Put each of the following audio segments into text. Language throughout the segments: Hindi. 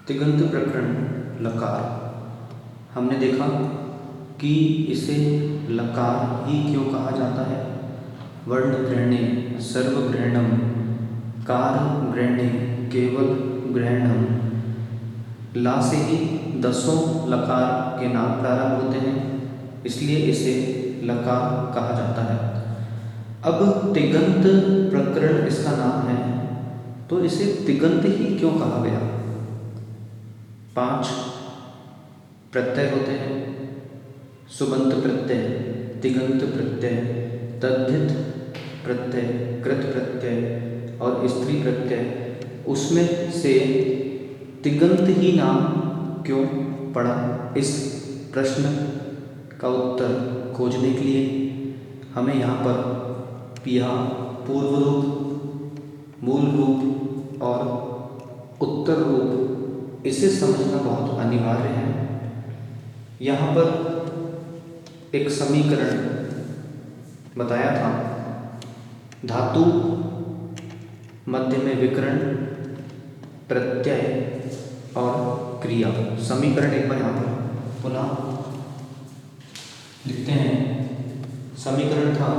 तिङन्त प्रकरण लकार। हमने देखा कि इसे लकार ही क्यों कहा जाता है। वर्ण ग्रहणे सर्वग्रहणम कार ग्रहणे केवल ग्रहणम। ला से ही 10 लकार के नाम प्रारंभ होते हैं, इसलिए इसे लकार कहा जाता है। अब तिङन्त प्रकरण इसका नाम है, तो इसे तिङन्त ही क्यों कहा गया। 5 प्रत्यय होते हैं, सुबंत प्रत्यय, तिङन्त प्रत्यय, तद्धित प्रत्यय, कृत प्रत्यय और स्त्री प्रत्यय। उसमें से तिङन्त ही नाम क्यों पड़ा, इस प्रश्न का उत्तर खोजने के लिए हमें यहाँ पर यह पूर्व रूप, मूल रूप और उत्तर रूप इसे समझना बहुत अनिवार्य है। यहाँ पर एक समीकरण बताया था, धातु मध्य में विकरण, प्रत्यय और क्रिया। समीकरण एक बार यहाँ पर पुनः लिखते हैं। समीकरण था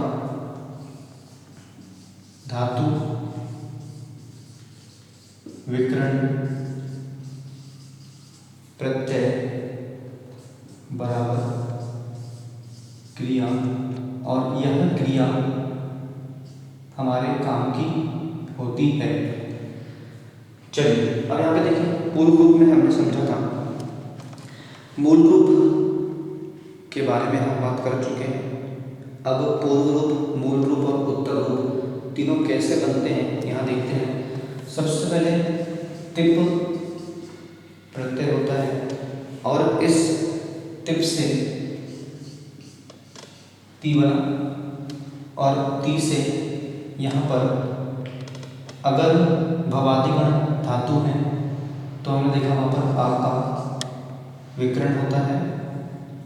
धातु विकरण प्रत्यय बराबर क्रिया, और यह क्रिया हमारे काम की होती है। चलिए अब यहाँ पे देखिए, पूर्व रूप में हमने समझा था, मूल रूप के बारे में हम बात कर चुके हैं। अब पूर्व रूप, मूल रूप और उत्तर रूप तीनों कैसे बनते हैं यहाँ देखते हैं। सबसे पहले तिप प्रत्यय होता है, और इस तिप से ती बना, और ती से यहाँ पर अगर भवादिगण धातु है तो हमने देखा वहाँ पर आ का विकरण होता है।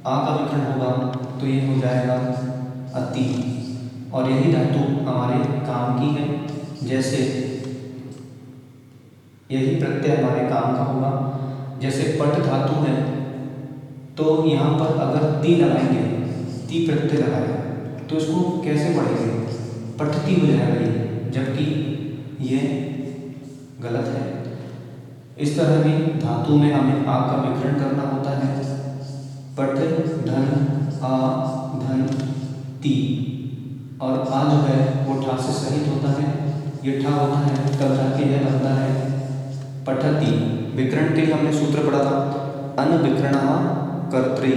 आ का विकरण होगा तो ये हो जाएगा अति, और यही धातु हमारे काम की है। जैसे यही प्रत्यय हमारे काम का होगा। जैसे पट धातु है तो यहाँ पर अगर ती लगाएंगे, ती प्रत्यय लगाएंगे तो इसको कैसे पढ़ेंगे, पठती हो जाएगा ये, जबकि ये गलत है। इस तरह भी धातु में हमें आ का विकरण करना होता है। पट धन आ धन ती, और आ जो है वो ठा से सहित होता है, ये ठा होता है तब जाके यह बनता है पठती। विकरण के लिए हमने सूत्र पढ़ा था, अनविकरण कर्तृ,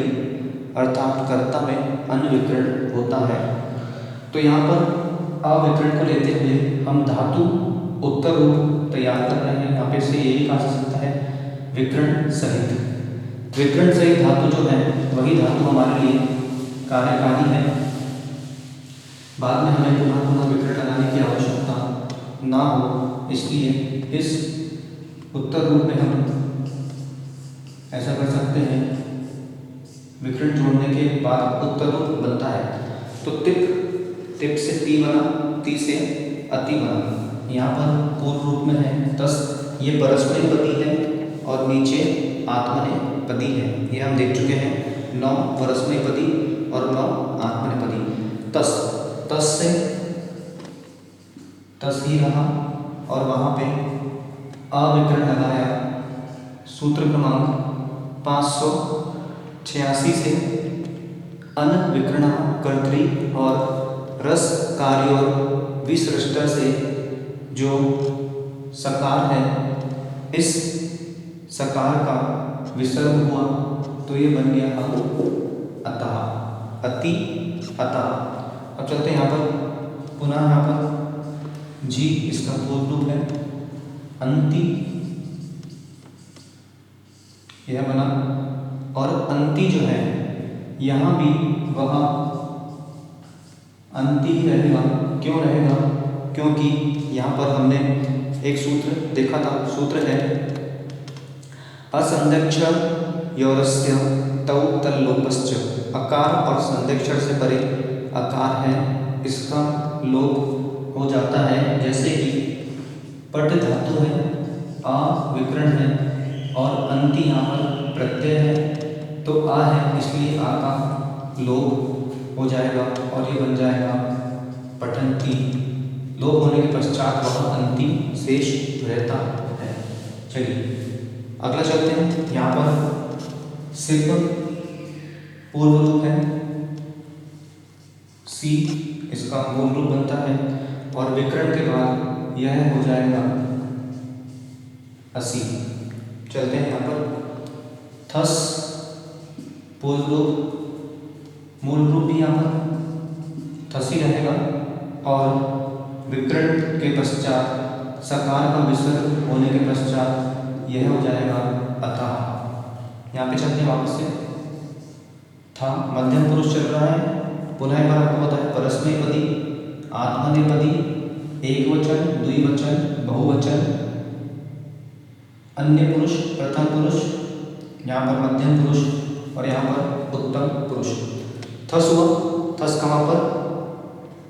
अर्थात कर्ता में अनविकरण होता है। तो यहाँ पर अविकरण को लेते हुए हम धातु उत्तर रूप तैयार कर रहे हैं। यहाँ पे से यही कहा जा सकता है विकरण सहित। विकरण सहित धातु जो है वही धातु हमारे लिए कार्यकारी है। बाद में हमें पुनः पुनः विकरण लगाने की आवश्यकता ना हो, इसलिए इस उत्तर रूप में हम ऐसा कर सकते हैं, विकरण जोड़ने के बाद उत्तर रूप बनता है। तो तिप, तिप से ती बना, ती से अति बना। यहाँ पर पूर्व रूप में है तस, ये परस्मैपदी है और नीचे आत्मनेपदी है। ये हम देख चुके हैं, 9 परस्मैपदी और 9 आत्मनेपदी। तस, तस से तस ही रहा, और वहाँ पे अविकरण लगाया। सूत्र क्रमांक 586 से अनविकरण कर्तृ और रस कार्य और विसृष्ट से जो सकार है, इस सकार का विसर्ग हुआ तो ये बन गया अतः, अति अतः। अब चलते हैं यहाँ पर पुनः, यहाँ पर जी इसका पूर्व रूप है, अंति यह बना, और अंति जो है यहाँ भी वह अंति ही रहेगा। क्यों रहेगा, क्योंकि यहाँ पर हमने एक सूत्र देखा था, सूत्र है असंध्यक्ष योरस्य तौ तल्लोपश्च। अकार और संध्यक्षर से परे अकार है, इसका लोप हो जाता है। जैसे कि पट धातु है, आ विकरण है, और अंति यहाँ पर प्रत्यय है, तो आ है, इसलिए आ का लोप हो जाएगा और ये बन जाएगा पठंती। लोप होने के पश्चात वह अंतिम शेष रहता है। चलिए अगला चलते हैं। यहाँ पर सिर्फ पूर्व रूप है, सी इसका मूल रूप बनता है और विकर्ण के बाद यह हो जाएगा असी। चलते हैं यहाँ पर थस पूर्व रूप, मूल रूप भी यहाँ पर थसी रहेगा और विकर्ण के पश्चात सकार का विसर्ग होने के पश्चात यह हो जाएगा अतः। यहाँ पे चलते हैं वापस से। था मध्यम पुरुष चल रहा है, पुनः एक बार आपको पता है परस्मैपदी, आत्मनेपदी, एक वचन, द्विवचन, बहुवचन, अन्य पुरुष, प्रथम पुरुष, यहाँ पर मध्यम पुरुष और यहाँ पर उत्तम पुरुष। थस हुआ, थस कहाँ पर,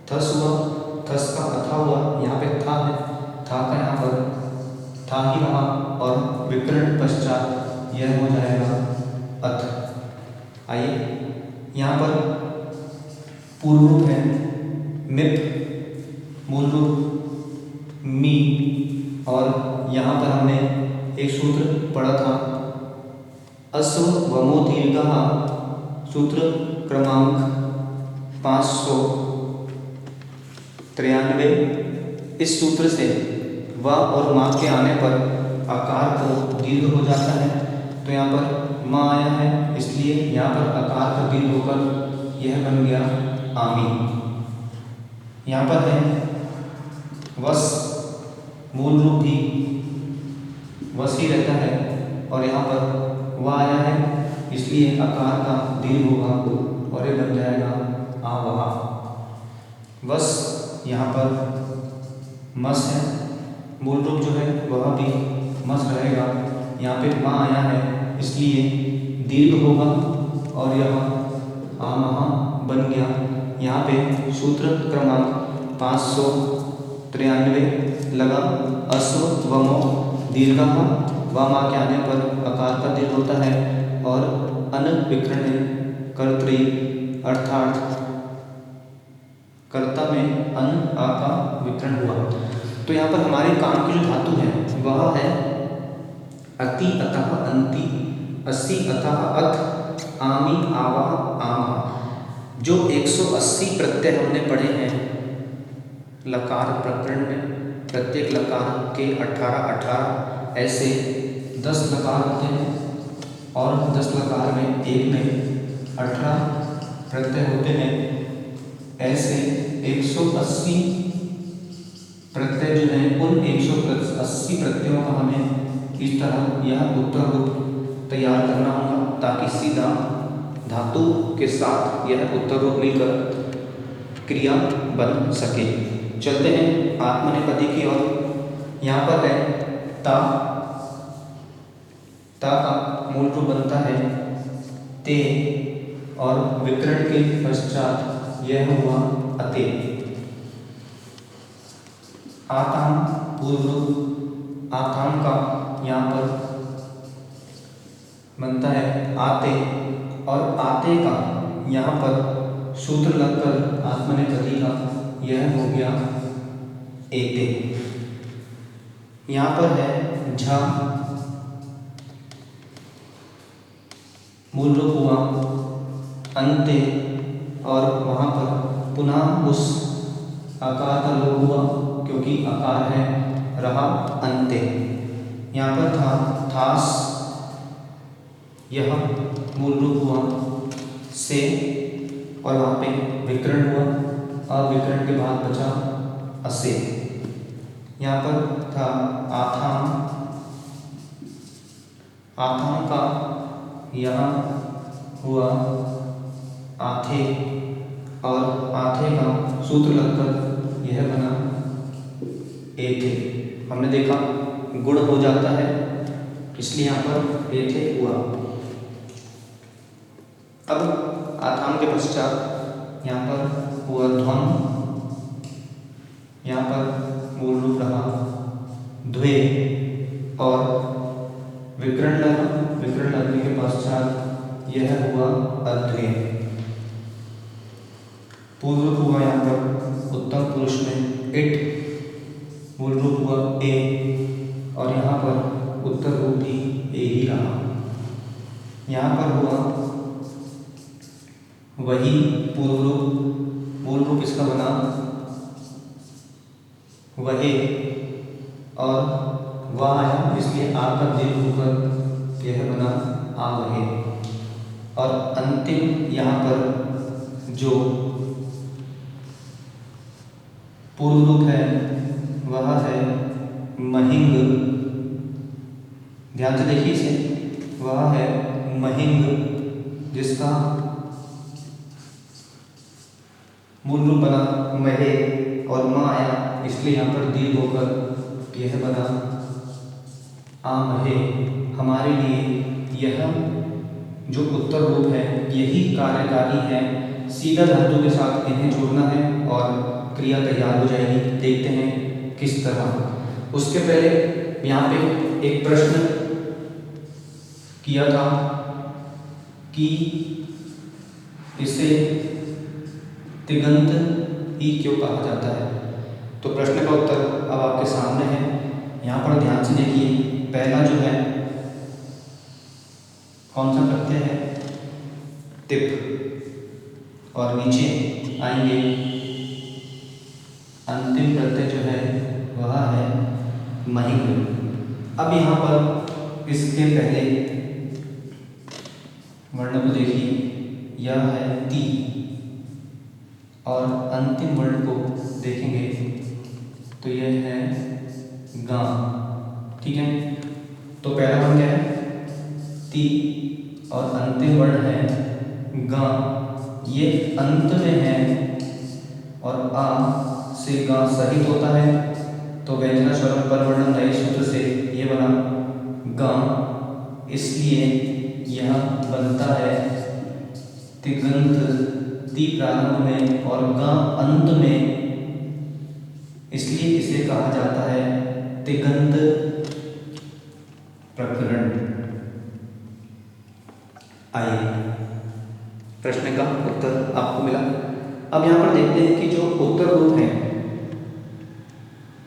थस हुआ, थस का अथा हुआ, यहाँ पे था है, था का यहाँ पर था ही रहा और विकर्ण पश्चात यह हो जाएगा अथ। आइए यहाँ पर पूर्व रूप है मिप, मूल रूप मी, और यहाँ पर हमने एक सूत्र पढ़ा था अश्व वमो दीर्घः, सूत्र क्रमांक 593। इस सूत्र से व और माँ के आने पर आकार को दीर्घ हो जाता है, तो यहाँ पर माँ आया है इसलिए यहाँ पर आकार का दीर्घ होकर यह बन गया आमी। यहाँ पर है वस, मूल रूप भी वस ही रहता है और यहाँ पर व आया है इसलिए आकार का दीर्घ होगा और ये बन जाएगा आवहा। वस यहाँ पर मस है, मूल रूप जो है वह भी मस रहेगा, यहाँ पे माँ आया है इसलिए दीर्घ होगा और यह आमहा बन गया। यहाँ पे सूत्र क्रमांक 593 लगा अश्व वमो दीर्घः, व माँ के आने पर आकार का दीर्घ होता है और अन विकर्ण कर्तृ अर्थात कर्ता में अन आ का विकर्ण हुआ। तो यहाँ पर हमारे काम की जो धातु है वह है अति अतः अंति, अस्सी अतः अथ, आमी आवा आमा। जो 180 प्रत्यय हमने पढ़े हैं लकार प्रकरण में, प्रत्येक लकार के 18 ऐसे 10 लकार होते हैं और 10 लकार में एक में 18 प्रत्यय होते हैं। ऐसे 180 प्रत्यय जो हैं उन 180 प्रत्ययों का हमें इस तरह यह उत्तर रूप तैयार करना होगा ताकि सीधा धातु के साथ यह उत्तर रूप मिलकर क्रिया बन सके। चलते हैं आत्मनेपदी की ओर। यहाँ पर है ता, ता का मूल रूप बनता है ते और विकर्ण के पश्चात यह हुआ अते। आताम पूर्व रूप, आताम का यहाँ पर बनता है आते और आते का यहाँ पर सूत्र लगकर आत्मनेपदी का यह हो गया एते। यहाँ पर है झा, मूल रूप हुआ अंते और वहाँ पर पुनः उस आकार का लोप हुआ क्योंकि आकार है रहा अंते। यहाँ पर था थास, यह मूल रूप हुआ से और वहाँ पे विकर्ण हुआ और विकर्ण के बाद बचा असे। यहाँ पर था आथाम, आथाम का यहाँ हुआ आथे और आथे का सूत्र लगकर यह बना एथे। हमने देखा गुण हो जाता है इसलिए यहाँ पर एथे हुआ। अब आथाम के पश्चात यहाँ पर हुआ ध्वम, यहाँ पर मूल रूप रहा द्वे और विकरण लगा, विकरण लगने के पश्चात यह हुआ अध्वेय। पूर्व रूप हुआ यहाँ पर उत्तम पुरुष में इट, मूल रूप हुआ ए, और यहाँ पर उत्तर रूप भी ए ही रहा। यहाँ पर हुआ वही पूर्व रूप, मूल रूप इसका बना वहे, और वह आया इसलिए आ का दीर्घ होकर यह बना आ वहे। और अंतिम यहाँ पर जो पूर्व रूप है वह है महिंग। ध्यान से देखिए इसे, वह है महिंग, जिसका मूल रूप बना महे और माँ आया इसलिए यहाँ पर दीर्घ होकर यह बना आ महे। हमारे लिए यह जो उत्तर रूप है यही कार्यकारी है। सीधा धातु के साथ इन्हें जोड़ना है और क्रिया तैयार हो जाएगी। देखते हैं किस तरह। उसके पहले यहाँ पे एक प्रश्न किया था कि इसे तिगंत ही क्यों कहा जाता है। तो प्रश्न का उत्तर अब आपके सामने है। यहाँ पर ध्यान से देखिए, पहला जो है कौन सा प्रत्यय है, तिप, और नीचे आएंगे अंतिम प्रत्यय जो है वह है महिंग। अब यहाँ पर इसके पहले वर्ण को देखिए, यह है ती, और अंतिम वर्ण को देखेंगे तो यह है गा। ठीक है, तो पहला वर्ण क्या है, ती, और अंतिम वर्ण है गा। ये अंत में है और आ से गा सहित होता है, तो व्यंजना स्वरम परवर्णम नए सूत्र से ये बना गा, इसलिए यह बनता है तिगंत, ती प्रारंभ में और गा अंत में, इसलिए इसे कहा जाता है तिगंत प्रकरण। आइए, प्रश्न का उत्तर आपको मिला। अब यहाँ पर देखते हैं कि जो उत्तर रूप है,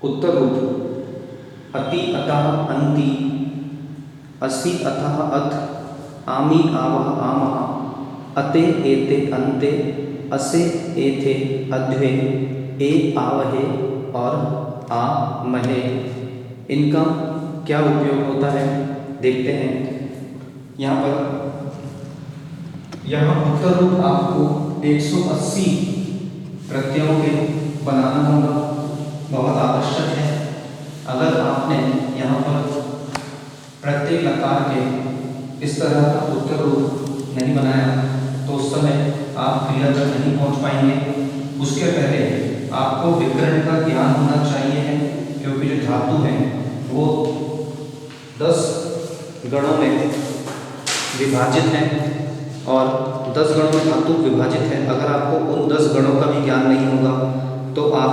उत्तर रूप अति, अतः, अंति, असि, अतः, अथ, आमी, आवह, आमः, अते, एते, अन्ते, असे, एथे, अध्वे, ए, आवहे और आ महे, इनका क्या उपयोग होता है देखते हैं। यहाँ पर उत्तर रूप आपको 180 प्रत्ययों के बनाना होगा, बहुत आवश्यक है। अगर आपने यहाँ पर प्रत्येक लकार के इस तरह का उत्तर रूप नहीं बनाया तो उस समय आप क्रिया तक नहीं पहुँच पाएंगे। उसके पहले आपको विकरण का ज्ञान होना चाहिए है, क्योंकि जो धातु है वो 10 गणों में विभाजित है, और 10 गणों में धातु विभाजित है। अगर आपको उन 10 गणों का भी ज्ञान नहीं होगा तो आप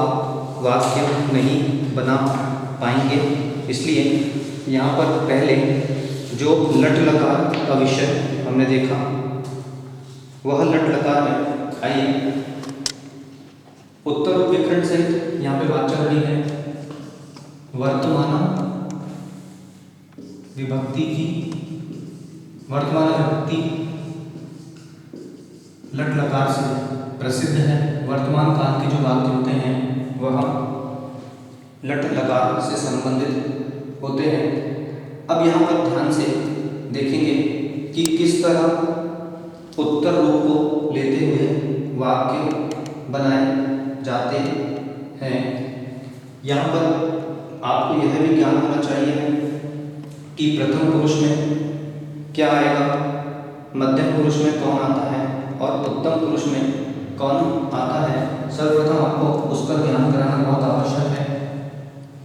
वाक्य नहीं बना पाएंगे। इसलिए यहाँ पर पहले जो लट लकार का विषय हमने देखा, वह लट लकार में आइए उत्तर रूप विकरण सहित यहाँ पे बात चल रही है वर्तमान विभक्ति की। वर्तमान विभक्ति लट लकार से प्रसिद्ध है। वर्तमान काल के जो वाक्य होते हैं वह लट लकार से संबंधित होते हैं। अब यहाँ पर ध्यान से देखेंगे कि किस तरह उत्तर रूप को लेते हुए वाक्य बनाए जाते हैं। यहाँ पर आपको यह भी ज्ञान होना चाहिए कि प्रथम पुरुष में क्या आएगा, मध्यम पुरुष में कौन आता है और उत्तम पुरुष में कौन आता है। सर्वप्रथम आपको उसका ज्ञान कराना बहुत आवश्यक है।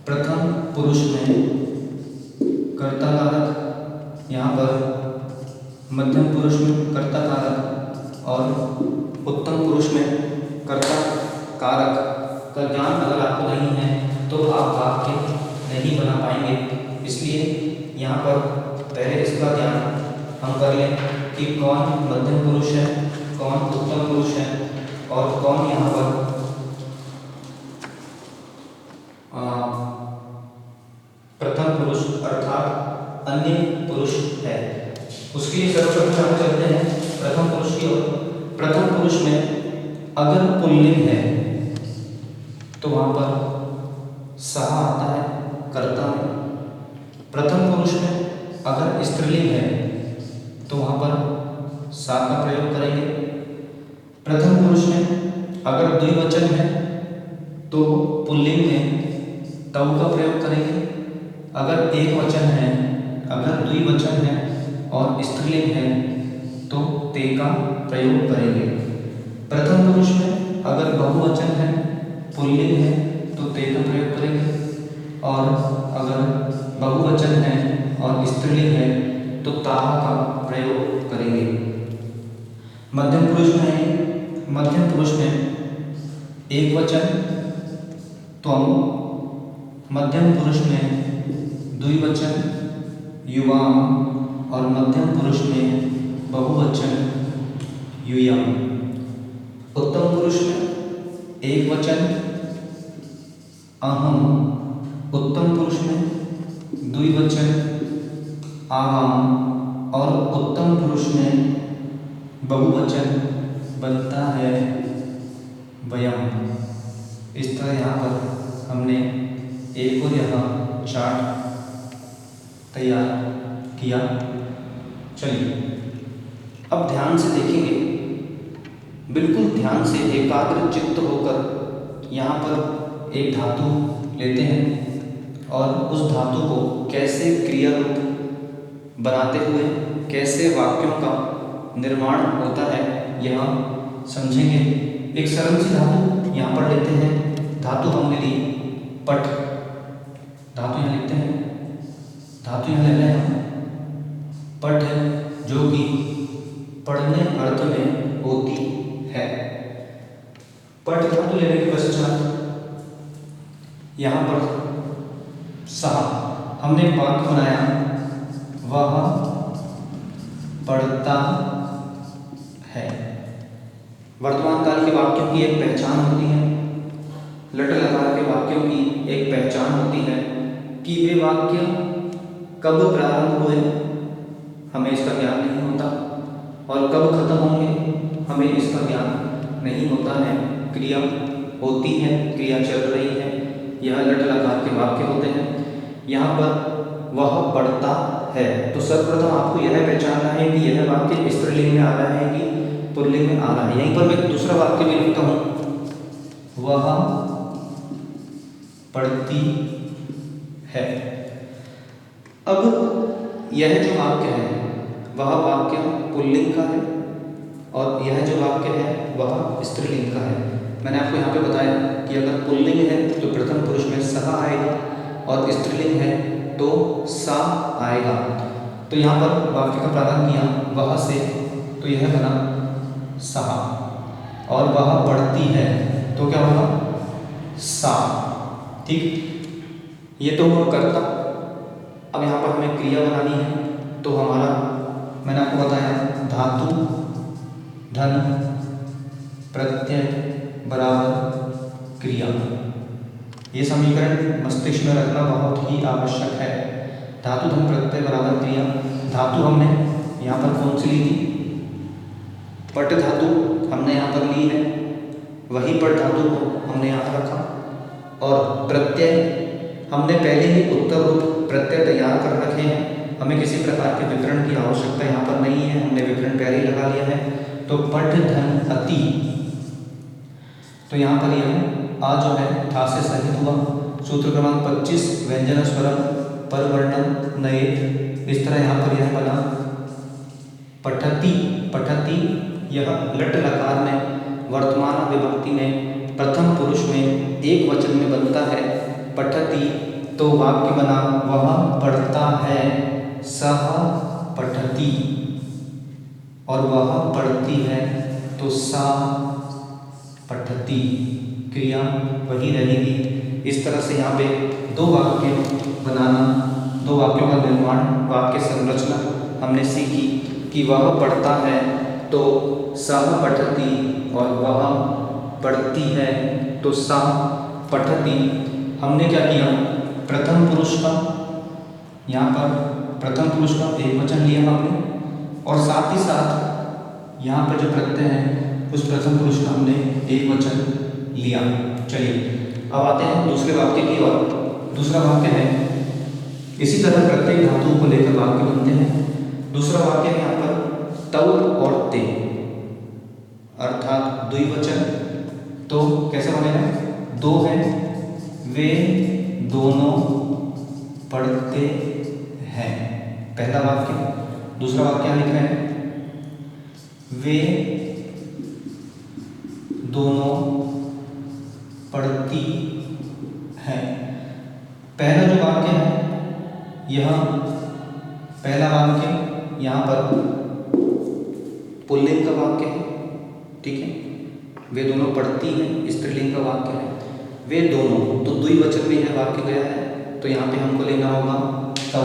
प्रथम पुरुष में कर्ता कारक, यहाँ पर मध्यम पुरुष में कर्ता कारक और उत्तम पुरुष में कर्ता कारक का ज्ञान अगर आपको नहीं है तो आप वाक्य नहीं बना पाएंगे। इसलिए यहाँ पर पहले इसका ध्यान हम कर लें कि कौन मध्यम पुरुष है, कौन उत्तम पुरुष है और कौन यहाँ पर प्रथम पुरुष अर्थात अन्य पुरुष है। उसके लिए सर्वप्रथम हम चलते हैं प्रथम पुरुष की ओर। प्रथम पुरुष में अगर पुल्लिंग है तो वहाँ पर सह आता है कर्ता में। प्रथम पुरुष में अगर स्त्रीलिंग है तो वहाँ पर सा का प्रयोग करेंगे। प्रथम पुरुष में अगर द्विवचन है तो पुल्लिंग में तव का प्रयोग करेंगे। अगर एक वचन है, अगर द्विवचन है और स्त्रीलिंग है तो ते का प्रयोग करेंगे। प्रथम पुरुष में अगर बहुवचन है, पुल्लिंग है तो ते का प्रयोग करेंगे और अगर बहुवचन है और स्त्रीलिंग है तो ताहा का प्रयोग करेंगे। मध्यम पुरुष में, मध्यम पुरुष में एक वचन त्वम, मध्यम पुरुष में द्विवचन युवाम और मध्यम पुरुष में बहुवचन यूयम। उत्तम पुरुष में एक वचन अहम, उत्तम पुरुष में द्विवचन आवाम और उत्तम पुरुष में बहुवचन बनता है वयम। इस तरह यहाँ पर हमने एक और यहाँ चार्ट तैयार किया। चलिए अब ध्यान से देखेंगे, बिल्कुल ध्यान से एकाग्र चित्त होकर यहाँ पर एक धातु लेते हैं और उस धातु को कैसे क्रिया रूप बनाते हुए कैसे वाक्यों का निर्माण होता है यह समझेंगे। एक सरल सी धातु यहाँ पर लेते हैं। धातु हमने ली पठ, धातु यहाँ लिखते हैं, धातु यहाँ ले रहे हैं हम पठ, जो कि पढ़ने अर्थ में होती है। पठ धातु लेने के पश्चात यहाँ पर सहा हमने एक वाक्य बनाया, वह पढ़ता है। वर्तमान काल के वाक्यों की एक पहचान होती है, लट लकार के वाक्यों की एक पहचान होती है कि वे वाक्य कब प्रारंभ हुए हमें इसका ज्ञान नहीं होता और कब खत्म होंगे हमें इसका ज्ञान नहीं होता है। क्रिया होती है, क्रिया चल रही है, यह लट लकार के वाक्य होते हैं। यहाँ पर वह पढ़ता है तो सर्वप्रथम आपको यह पहचानना है कि यह वाक्य स्त्रीलिंग में आ रहा है कि पुल्लिंग में आ रहा है। यहीं पर मैं दूसरा वाक्य भी लिखता हूँ, वह पढ़ती है। अब यह जो वाक्य है वह वाक्य पुल्लिंग का है और यह जो वाक्य है वह स्त्रीलिंग का है। मैंने आपको यहाँ पे बताया कि अगर पुल्लिंग है तो प्रथम पुरुष में सह आएगा और स्त्रीलिंग है तो सा आएगा। तो यहाँ पर वाक्य का प्रारंभ किया वह से तो यह बना सहा और वह पढ़ती है तो क्या होगा सा। ठीक, ये तो हुआ कर्ता। अब यहाँ पर हमें क्रिया बनानी है तो हमारा मैंने आपको बताया धातु धन प्रत्यय बराबर क्रिया। ये समीकरण मस्तिष्क में रखना बहुत ही आवश्यक है। धातु धन प्रत्यय बराबर क्रिया। धातु हमने यहाँ पर कौन सी ली थी, पट धातु हमने यहाँ पर ली है, वही पट धातु को हमने यहाँ पर रखा और प्रत्यय हमने पहले ही उत्तर रूप प्रत्यय तैयार कर रखे हैं। हमें किसी प्रकार के विवरण की आवश्यकता यहाँ पर नहीं है, हमने विवरण पहले ही लगा लिया है। तो पठ धन अति, तो यहाँ पर यह आ जो है था से सहित हुआ। सूत्र क्रमांक 25 व्यंजन स्वरम परवर्णन नए। इस तरह यहाँ पर यह बना पठती। पठती यह लट लकार में वर्तमान विभक्ति में प्रथम पुरुष में एक वचन में बनता है पठती। तो वाक्य बना वह पढ़ता है, सह पठती, और वह पढ़ती है तो सा पठती। क्रिया वही रहेगी। इस तरह से यहाँ पे दो वाक्य बनाना, दो वाक्यों का निर्माण, वाक्य संरचना हमने सीखी कि वह पढ़ता है तो सः पठति और वह पढ़ती है तो सा पठति। हमने क्या किया, प्रथम पुरुष का यहाँ पर प्रथम पुरुष का एक वचन लिया हमने और साथ ही साथ यहाँ पर जो प्रत्यय है उस प्रथम पुरुष का हमने एक वचन लिया। चलिए अब आते हैं दूसरे वाक्य की ओर। दूसरा वाक्य है, इसी तरह प्रत्येक धातुओं को लेकर वाक्य बनते हैं। दूसरा वाक्य है यहाँ पर तौ और ते, अर्थात द्विवचन। तो कैसे बनेगा, दो है, वे दोनों पढ़ते हैं, पहला वाक्य। दूसरा वाक्य लिखा है, वे दोनों पढ़ती हैं। पहला जो वाक्य है यह पहला वाक्य यहाँ पर पुल्लिंग का वाक्य है, ठीक है। वे दोनों पढ़ती हैं स्त्रीलिंग का वाक्य है। वे दोनों तो द्विवचन में यह वाक्य गया है, तो यहाँ पे हमको लेना होगा तौ,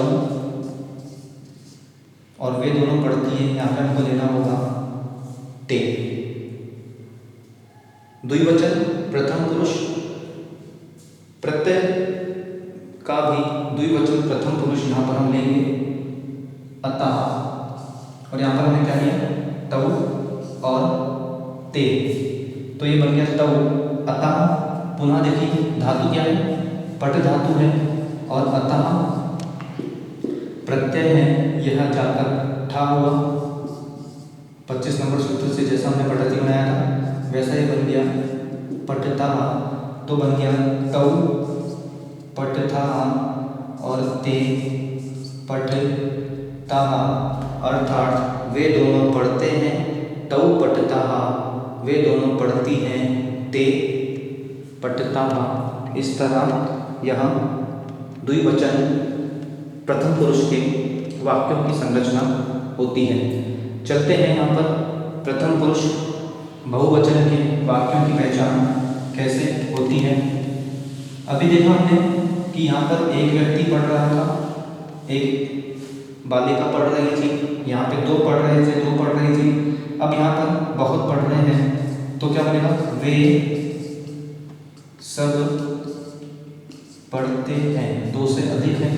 और वे दोनों पढ़ती हैं यहाँ पे हमको लेना होगा ते। द्विवचन प्रथम पुरुष, प्रत्यय का भी द्विवचन प्रथम पुरुष यहाँ पर हम लेंगे अतः, और यहाँ पर हमने क्या लिया, तौ और ते। तो ये बन गया तौ अतः। पुनः देखिए धातु क्या है, पट धातु है और अतः प्रत्यय है, यह जाकर ठा हुआ। 25 नंबर सूत्र से जैसा हमने पठती बनाया था वैसा ही बन गया पठता। तो बन गया तौ पठता और ते पठता, अर्थात वे दोनों पढ़ते हैं, तौ पठता, वे दोनों पढ़ती हैं, ते पठता। इस तरह यह द्विवचन प्रथम पुरुष के वाक्यों की संरचना होती है। चलते हैं यहाँ पर प्रथम पुरुष बहुवचन के वाक्यों की पहचान कैसे होती है। अभी देखा हमने कि यहाँ पर एक व्यक्ति पढ़ रहा था, एक बालिका पढ़ रही थी, यहाँ पे दो पढ़ रहे थे, दो पढ़ रही थी। अब यहाँ पर बहुत पढ़ रहे हैं, तो क्या बनेगा, वे सब पढ़ते हैं, दो से अधिक है।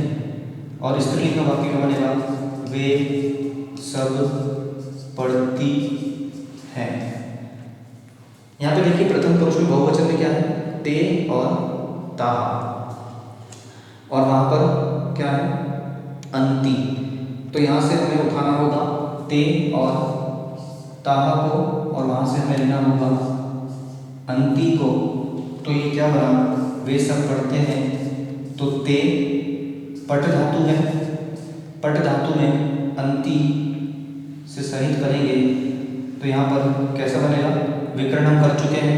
और स्त्रीलिंग का वाक्य क्या बनेगा, वे सब पढ़ती हैं। यहाँ पे देखिए प्रथम पुरुष में बहुवचन में क्या है, ते और ता, और वहाँ पर क्या है, अंति। तो यहाँ से हमें उठाना होगा ते और ता को, और वहाँ से हमें लेना होगा अंति को। तो ये क्या बना, वे सब पढ़ते हैं। तो ते पट धातु है, पट धातु में अंति से सहित करेंगे तो यहाँ पर कैसा बनेगा, विकर्ण हम कर चुके हैं,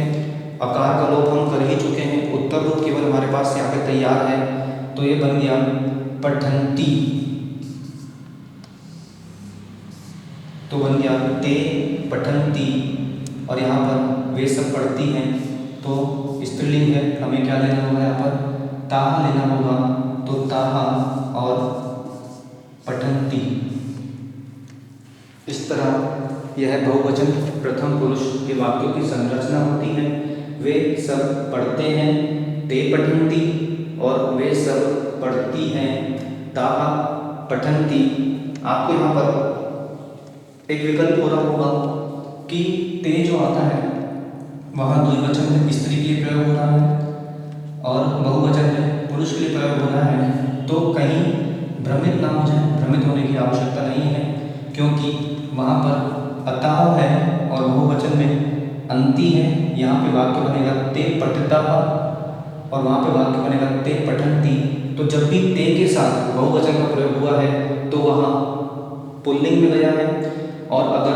आकार का लोप हम कर ही चुके हैं, उत्तर रूप केवल हमारे पास यहाँ पे तैयार है। तो ये बन गया पठंती, तो बन गया ते पठंती, और यहाँ पर वे सब पढ़ती हैं तो स्त्रीलिंग है, हमें क्या लेना होगा, यहाँ पर ताह लेना होगा। तो ताह और पठंती। इस तरह यह बहुवचन प्रथम पुरुष के वाक्यों की संरचना होती है। वे सब पढ़ते हैं, ते पठंती, और वे सब पढ़ती हैं, ताह पठंती। आपको यहाँ पर एक विकल्प हो रहा होगा कि ते जो आता है वहाँ द्विवचन में स्त्री के लिए प्रयोग हो रहा है और बहुवचन में पुरुष के लिए प्रयोग हो रहा है। तो कहीं भ्रमित ना हो जाए, भ्रमित होने की आवश्यकता नहीं है, क्योंकि वहाँ पर अतः है और बहुवचन में अंति है। यहाँ पे वाक्य बनेगा ते पठता, और वहाँ पे वाक्य बनेगा ते पठंती। तो जब भी ते के साथ बहुवचन का प्रयोग हुआ है तो वहाँ पुल्लिंग में गया है, और अगर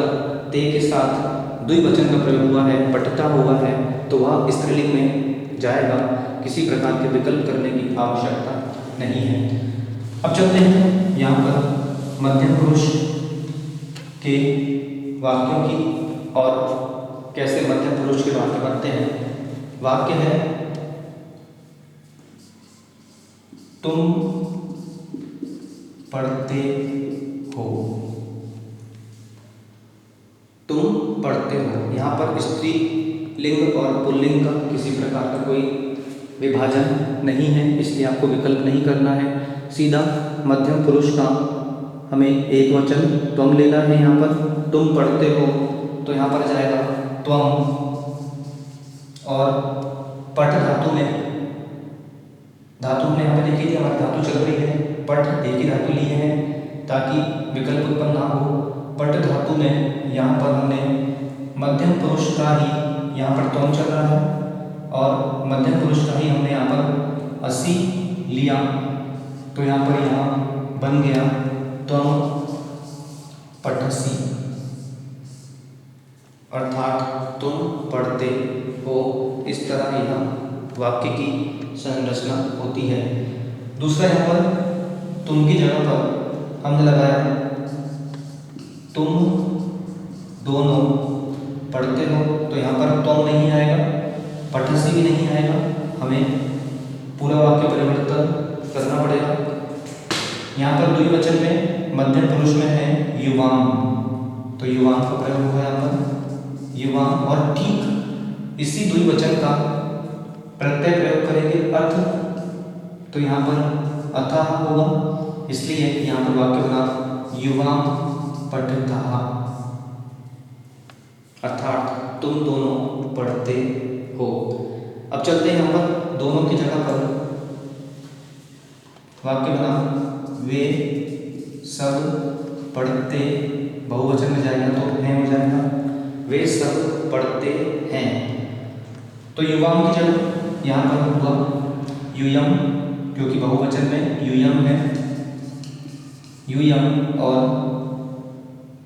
ते के साथ द्विवचन का प्रयोग हुआ है, पठता हुआ है, तो वह स्त्रीलिंग में जाएगा। किसी प्रकार के विकल्प करने की आवश्यकता नहीं है। अब चलते हैं यहाँ पर मध्यम पुरुष के वाक्यों की, और कैसे मध्यम पुरुष के वाक्य बनते हैं। वाक्य है, तुम पढ़ते हो, तुम पढ़ते हो। यहाँ पर स्त्री लिंग और पुल्लिंग का किसी प्रकार का कोई विभाजन नहीं है, इसलिए आपको विकल्प नहीं करना है। सीधा मध्यम पुरुष का हमें एक वचन त्वम लेना है। यहाँ पर तुम पढ़ते हो तो यहाँ पर जाएगा त्वम। और पठ धातु में यहाँ पर देखिए हमारी धातु चल रही है, पठ एक ही धातु लिए हैं ताकि विकल्प उत्पन्न ना हो। पठ धातु में यहाँ पर हमने मध्यम पुरुष का ही यहाँ पर त्वम चल रहा है और मध्यम पुरुष का ही हमने यहाँ पर असी लिया, तो यहाँ पर बन गया त्वम पठसी, अर्थात तुम पढ़ते हो। इस तरह यहाँ वाक्य की संरचना होती है। दूसरा यहाँ पर तुम की जगह पर हमने लगाया तुम दोनों पढ़ते हो, तो यहाँ पर तुम नहीं आएगा, पठसी भी नहीं आएगा, हमें पूरा वाक्य परिवर्तन करना पड़ेगा। यहाँ पर द्विवचन में मध्यम पुरुष में है युवाम, तो युवाम का प्रयोग होगा यहाँ पर युवाम। और ठीक इसी द्विवचन का प्रत्यय प्रयोग करेंगे अर्थ, तो यहाँ पर अतः होगा, इसलिए यहाँ पर वाक्य बना युवाम पठतः, अर्थात तुम दोनों पढ़ते हो। अब चलते हैं यहाँ पर दोनों की जगह पर वाक्य बना वे सब पढ़ते, बहुवचन में जाएगा तो हैं हो जाएगा, वे सब पढ़ते हैं। तो युवाओं की जगह यहाँ पर हुआ यूयम, क्योंकि बहुवचन में यूयम है, यूयम। और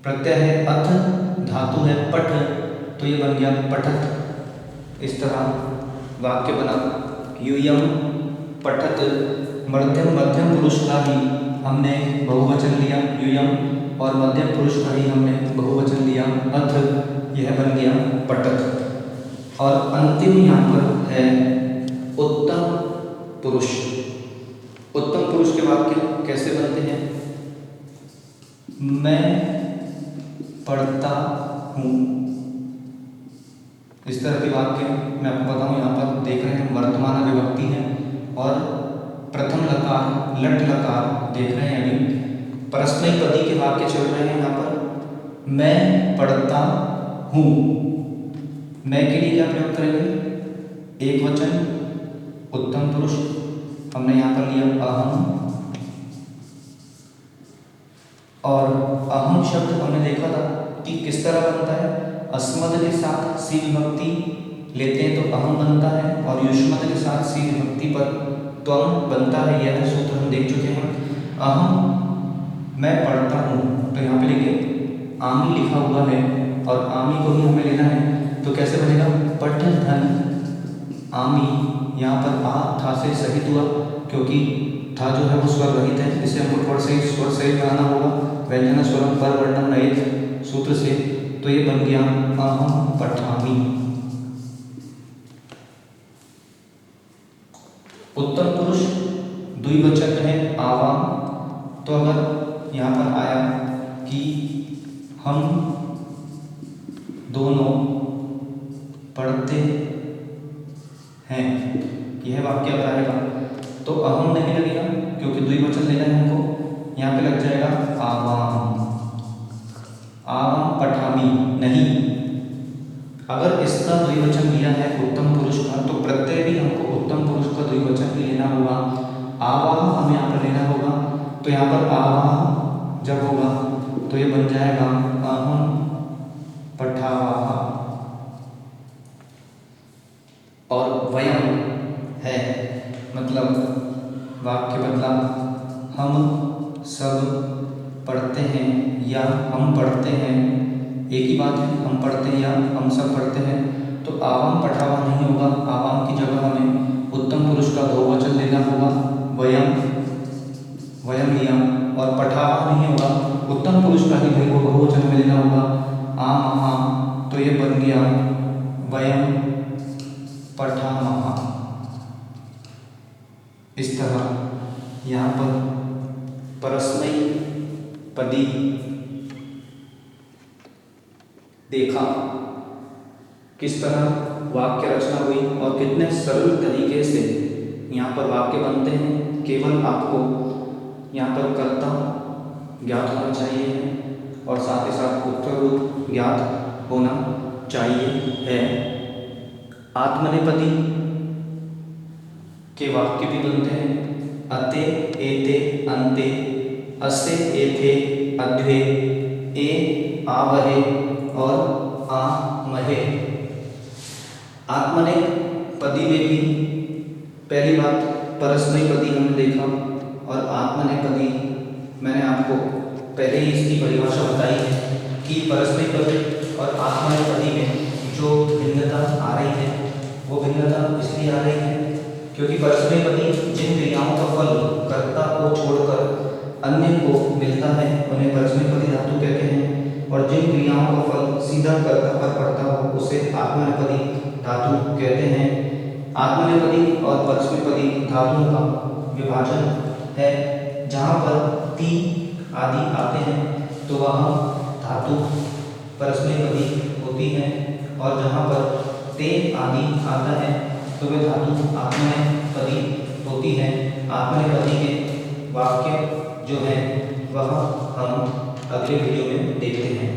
प्रत्यय है अथ, धातु है पठ, तो ये बन गया पठत। इस तरह वाक्य बना यूयम पठत। मध्यम पुरुष का ही हमने बहुवचन लिया यूयम, और मध्यम पुरुष का ही हमने बहुवचन लिया अथ, यह बन गया पठत। और अंतिम यहाँ पर है उत्तम पुरुष। उत्तम पुरुष के वाक्य कैसे बनते हैं? मैं पढ़ता हूँ, इस तरह के वाक्य मैं आपको बताऊँ। यहाँ पर देख रहे हैं वर्तमान विभक्ति है और प्रथम लकार लट लकार देख रहे हैं, अभी परस्मैपदी के वाक्य चल रहे हैं। यहाँ पर मैं पढ़ता हूँ, मैं के लिए क्या प्रयोग करेंगे? एक वचन उत्तम पुरुष, हमने यहाँ पर लिया अहम। और अहम शब्द हमने देखा था कि किस तरह बनता है, अस्मद के साथ सी विभक्ति लेते हैं तो अहम बनता है, और युष्मद के साथ सी विभक्ति पर त्वम बनता है। यह सूत्र हम देख चुके हैं। अहम मैं पढ़ता हूँ, तो यहाँ पे लिखे आमी लिखा हुआ है और आमी को ही हमें लेना है, तो कैसे बनेगा? पठ धन आमी। यहाँ पर आ था से सहित हुआ, क्योंकि था जो है वो स्वर रहित है, इसे हमको स्वर सहित बनाना होगा, व्यंजन स्वरम पर वर्णम रहित सूत्र से। तो ये बन गया अहम पठामी। उत्तम पुरुष द्विवचन है आवाम, तो अगर यहाँ पर आया कि हम दोनों पढ़ते हैं, यह वाक्य अगर आएगा तो अहम नहीं लगेगा, क्योंकि द्विवचन लेना है हमको। यहाँ पे लग जाएगा आवाम, आवाम पठामी नहीं। अगर इसका द्विवचन लिया है उत्तम पुरुष का, तो प्रत्यय भी हमको उत्तम पुरुष का द्विवचन भी लेना होगा। आवाह हमें यहाँ पर लेना होगा, तो यहाँ पर आवाह जब होगा तो ये बन जाएगा अहम पठावाहा। और वयम है, मतलब वाक्य बदला, हम सब पढ़ते हैं या हम पढ़ते हैं, एक ही बात है, हम पढ़ते हैं या हम सब पढ़ते हैं। तो आवाम पठावा नहीं होगा, आवाम की जगह हमें उत्तम पुरुष का बहुवचन लेना होगा, वयम लिया। और पठावा नहीं होगा, उत्तम पुरुष का ही भाई वो बहुवचन में लेना होगा, आम। तो ये बन गया वयम पठामहा। इस तरह यहाँ पर परस्मैपदी देखा। किस तरह वाक्य रचना हुई और कितने सरल तरीके से यहाँ पर वाक्य बनते हैं। केवल आपको यहाँ पर कर्ता ज्ञात होना चाहिए और साथ ही साथ उत्तर रूप ज्ञात होना चाहिए है। आत्मनेपदी के वाक्य भी बनते हैं। अते, एते, अंते, असे, एथे, अध्वे, ए, आवहे और आमहे। आत्मनेपदी में भी पहली बात परस्मैपदी हमने देखा और आत्मनेपदी मैंने आपको पहले ही इसकी परिभाषा बताई है कि परस्मैपदी और आत्मनेपदी में जो भिन्नता आ रही है वो भिन्नता इसलिए आ रही है क्योंकि परस्मैपदी जिन क्रियाओं का फल कर्ता को छोड़कर अन्य को मिलता है उन्हें परस्मैपदी धातु कहते हैं और जिन क्रियाओं का फल सीधा कर्ता पर पड़ता हो उसे आत्मनेपदी धातु कहते हैं। आत्मनेपदी और परस्मैपदी धातुओं का विभाजन है। जहाँ पर ती आदि आते हैं तो वह धातु परस्मैपदी होती है और जहाँ पर ते आदि आता है तो वे धातु आत्मनेपदी होती है। आत्मनेपदी के वाक्य जो है वह हम अगले वीडियो में देखते हैं।